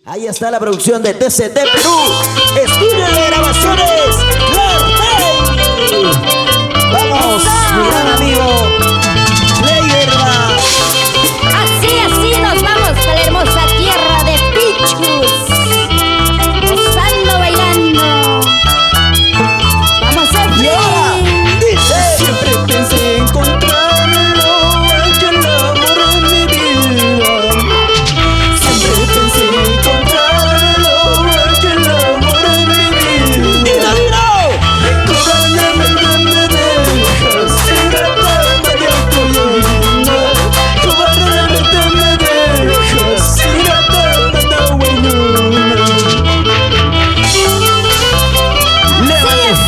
Ahí está la producción de TCT Perú, estudio de grabaciones, Lartey. Vamos, mi gran amigo Playerba. Así nos vamos a la hermosa tierra de Pichus, gozando, bailando. Vamos a ver. Dice: siempre pensé encontrarlo, el amor en mi vida. Siempre pensé encontrarlo, el amor en mi vida. Cobardemente me dejas, sin tratarme de autoayuda. Cobardemente me dejas, sin tratarme de autoayuda.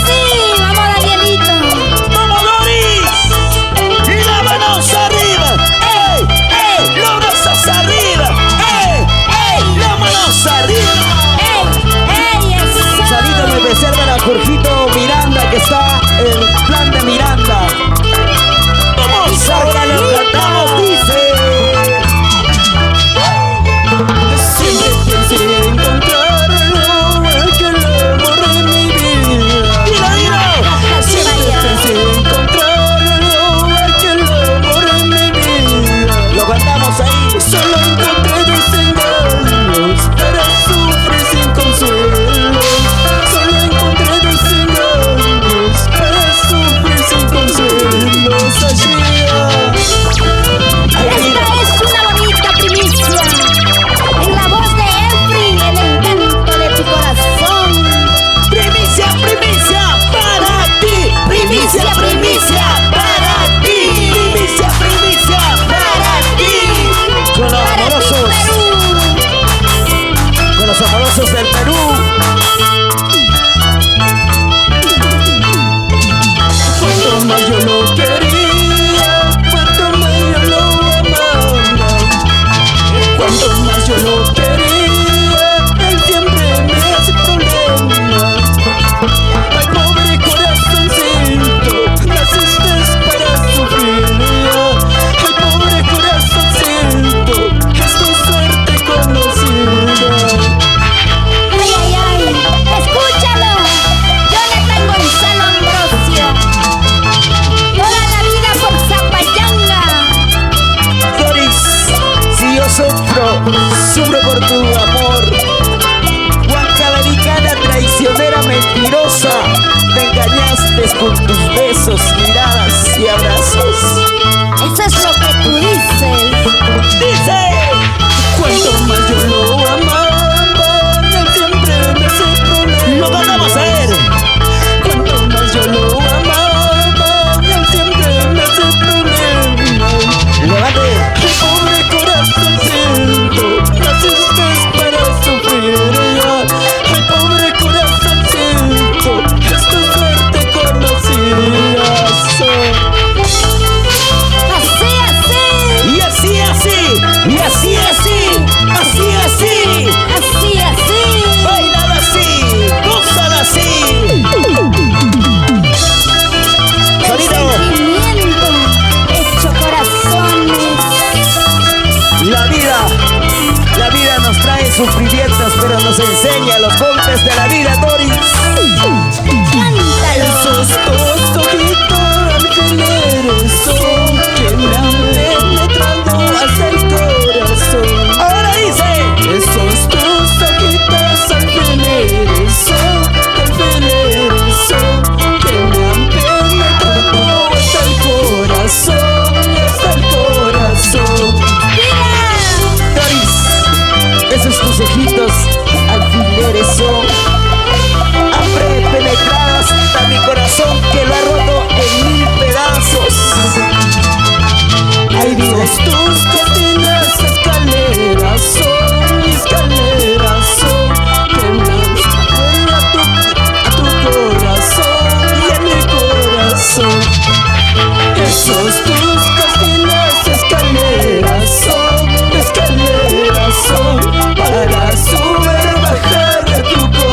Sí, vamos, Danielito. ¡Vamos, Doris! ¡Y las manos arriba! ¡Ey! ¡Ey! ¡Los brazos arriba! ¡Ey! ¡Ey! ¡Las manos arriba! ¡Ey! Eso. Salito me reserva a Jorgito Miranda, que está en plan de Miranda. Vamos, ahora lo cantamos, dice. Siempre pensé encontrarlo, el amor en mi vida. Siempre pensé encontrarlo, el amor en mi vida. Lo cantamos ahí. Solo encontré desengaños para sufrir sin consuelo. Solo encontré desengaños para sufrir sin consuelo. Esta es una bonita primicia. En la voz de Efri, el encanto de tu corazón. Primicia, primicia para ti. Primicia, primicia para ti. Primicia, primicia para ti. Con los Para ti, amorosos, Perú. con los amorosos del Perú. Cuanto más yo lo quería, cuanto más yo lo amaba. Cuanto más yo lo quería, él siempre me hace problemas. Ay, pobre corazoncito, naciste para sufrir. Ay, pobre corazoncito, es tu suerte conocida. Ay, escúchalo. Yo le tengo en San Ambrosio. Toda la vida por Zapayanga. Doris, si yo sufro por tu amor. Huancaveliana, traicionera, mentirosa, me engañaste con tus besos, miradas y abrazos. Eso es lo que tú dices. Dice: Cuanto más yo lo amaba, él siempre me hace problemas. lo cantamos a él. Cuanto más yo lo amaba, él siempre me hace problemas. Levante. Ay, pobre corazoncito, naciste para sufrir. Ay, pobre corazoncito, es tu suerte conocida. Así. Y así, así. Y así, así. Así, así. Así. Bailala así. Gózala así. Sonido. Sentimiento hecho corazones. La vida nos trae sufrimientos, pero nos enseña los golpes de la vida, Doris. Cántalo. Esos dos ojitos alfileres son que me han penetrado hasta el corazón. Ahora dice: Esos dos ojitos alfileres son que me han penetrado hasta el corazón, hasta el corazón. Doris, esos tus ojitos alfileres son hambre penetrada hasta mi corazón, que lo ha roto en 1000 pedazos. Ay, vida, Esos tus cortinas escaleras son que me han a tu corazón y a mi corazón. Esos tus cortinas escaleras son para subir, bajar de tu corazón.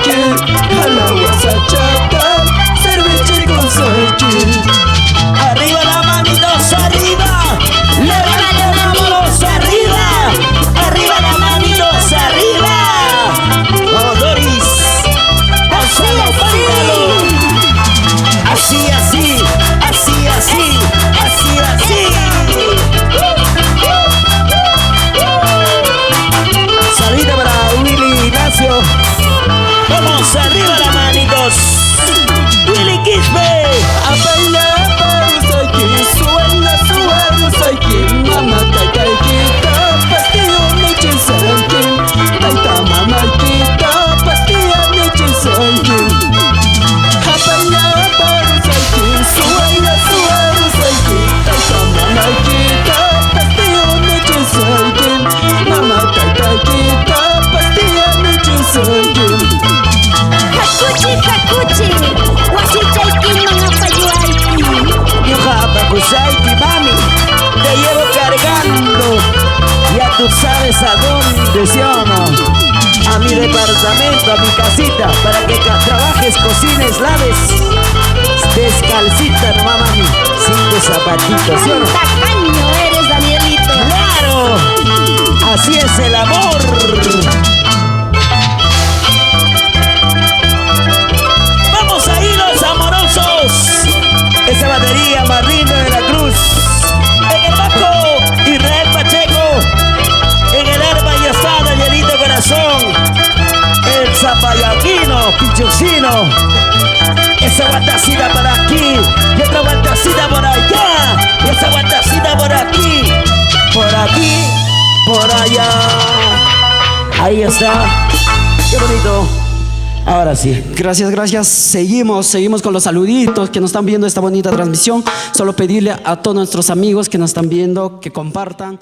salchi, halawa sachata, cerveza con salchi. Arriba las manitos, arriba. Levanten las manos arriba. Arriba las manitos, arriba. Vamos, Doris. Gonzalo, pántalo. Así, así, así, así, así, así. Salida para Willy Ignacio. Vamos, arriba las manitos. Willy Quispe. A bailar para salchi, suena, suena salchi, mama taitaikita, pastilla leche salchi, taita mamakita, pastilla leche salchi. A bailar para salchi, suena, suena salchi, taita mamakita, pastilla leche salchi, mama taitaikita, pastilla leche salchi. Hakuchi, hakuchi, wasichaiki mangapayuaiki. Yuja, Kusaiki, mami, te llevo cargando. Ya tú sabes a dónde, ¿sí o no? A mi departamento, a mi casita, para que trabajes, cocines, laves. Descalcita, no mami, sin tus zapatitos, ¿sí o no? Tacaño eres, Danielito. ¡Claro! Así es el amor. Vamos ahí los amorosos. Esa batería más linda de la cruz. En el bajo, Israel Pacheco. En el arma ya está Danielito Corazón. El zapayaquino, pichucino. Esa guantacita por aquí. Y otra guantacita por allá. Y esa guantacita por aquí. Por aquí, por allá. Ahí está. Qué bonito. Ahora sí. Gracias, gracias. Seguimos con los saluditos que nos están viendo esta bonita transmisión. Solo pedirle a todos nuestros amigos que nos están viendo que compartan.